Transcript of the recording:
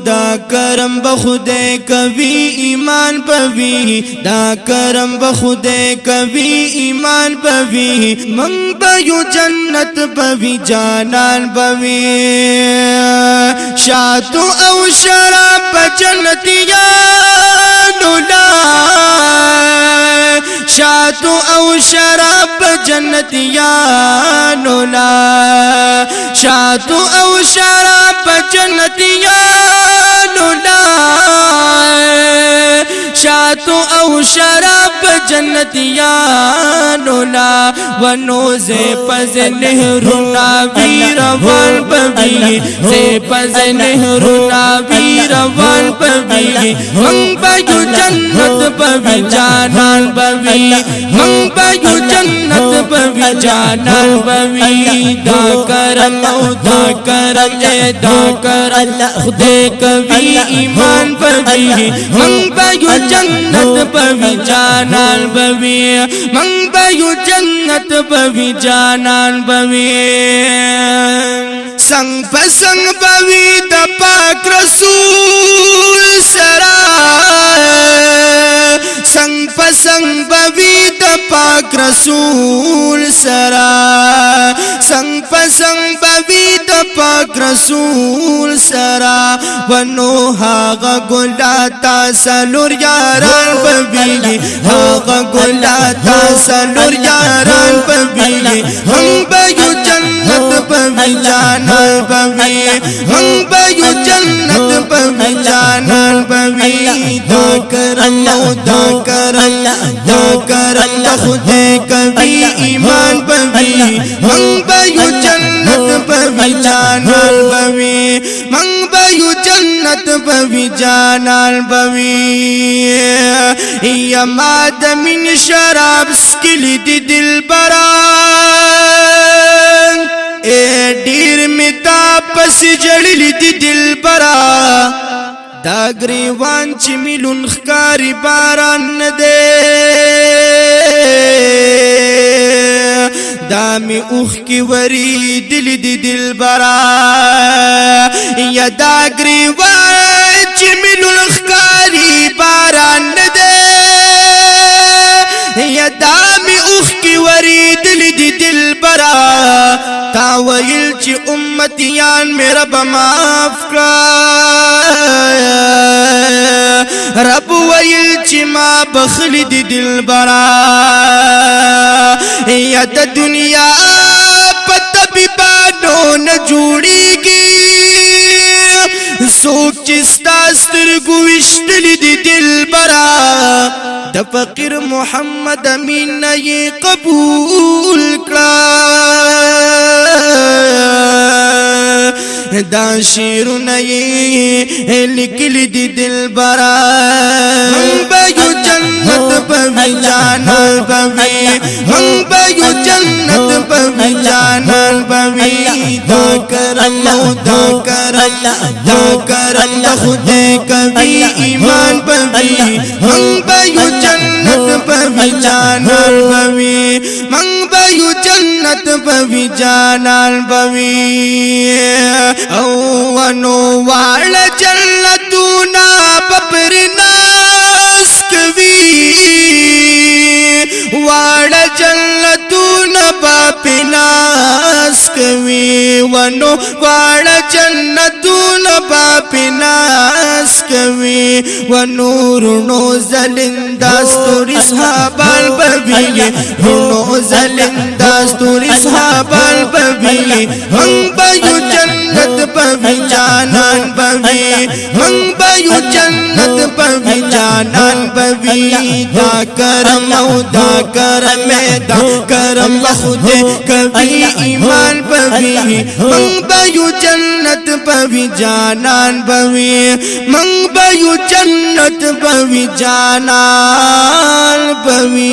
دا کرم بخودے کبھی ایمان پوی دا کرم بخودے کبھی ایمان پوی منگ بیو جنت پوی جانان پوی شاتو او شراب جنتیانو لا شاتو او شراب جنتیانو لا شاتو او شراب جنتیانو لا شاتو او شراب جنتیانو لا ونو زی پز نهرونا ویروان پوی زی پز نهرونا ویروان پوی منگ بیو جنت پوی جانان پوی منگ بیو جنت پوی جانان پوی دا کرم او دا کرم اے دا کرم خودے کبھی ایمان پوی منگ بیو جنت پوی جانان پوی منگ بیو جنت پوی جانان پوی سنگ پسنگ پوی دا پاک رسول سرا سنگ پسنگ پوی دا پاک رسول سرا سنگ پسنگ پوی دا پاک رسول سرا ونو هاغا گلاتا سلور یاران پوی هاغا گلاتا سلور یاران پوی ہم بیو جنت پوی جانان پوی ہم بیو جنت پوی جانان پوی دا کرم دا کرم دا کرم خودے کبھی ایمان پوی ہم بیو جنت پوی جانان پوی منگ بیو جنت پوی جانان پوی یا ماد من شراب سکلی دی دل بران اے ڈیر متا پس جڑلی دی دل برا دا گریوان چی ملون خکاری باران ندے دامی اوخ کی وری دل دی دل برا یا دا گریوان چی ملون خکاری باران ندے یا دامی اوخ کی وری دل دی دل برا تاویل چی امتیان میرا بماف کا رب ویل چی ما بخلی دی دل برا یا دا دنیا پتا بی بانو نجوڑی گی سوک چستا سترگو اشتلی دی دل برا دا فقیر محمد امین نئی قبول کرا دا شیر نئی لکلی دی دل برا ہم بیو جنت پوی جانان پوی ہم بیو جنت پوی جانان پوی دا کرم دا کرم دا کرم خودے کبھی ایمان پوی ہم بیو جنت پوی جانان پوی منگ بیو جنت پوی جانان پوی او ونو وال جنتونا ببر ناس کوي وال جنتونا باب ناس کوي ونو وال جنتونا باب ناس کوي ونور نو زلنداستور صحابال بوي نو زلنداستور صحابال بوي ہم بیو جنت پوی جانان پوی ہم بیو جنت پوی جانان پوی دا کرم او دا کرم دا کرم بخودے کبھی ایمان پوی منگ بیو جنت پوی جانان پوی منگ بیو جنت پوی جانان پوی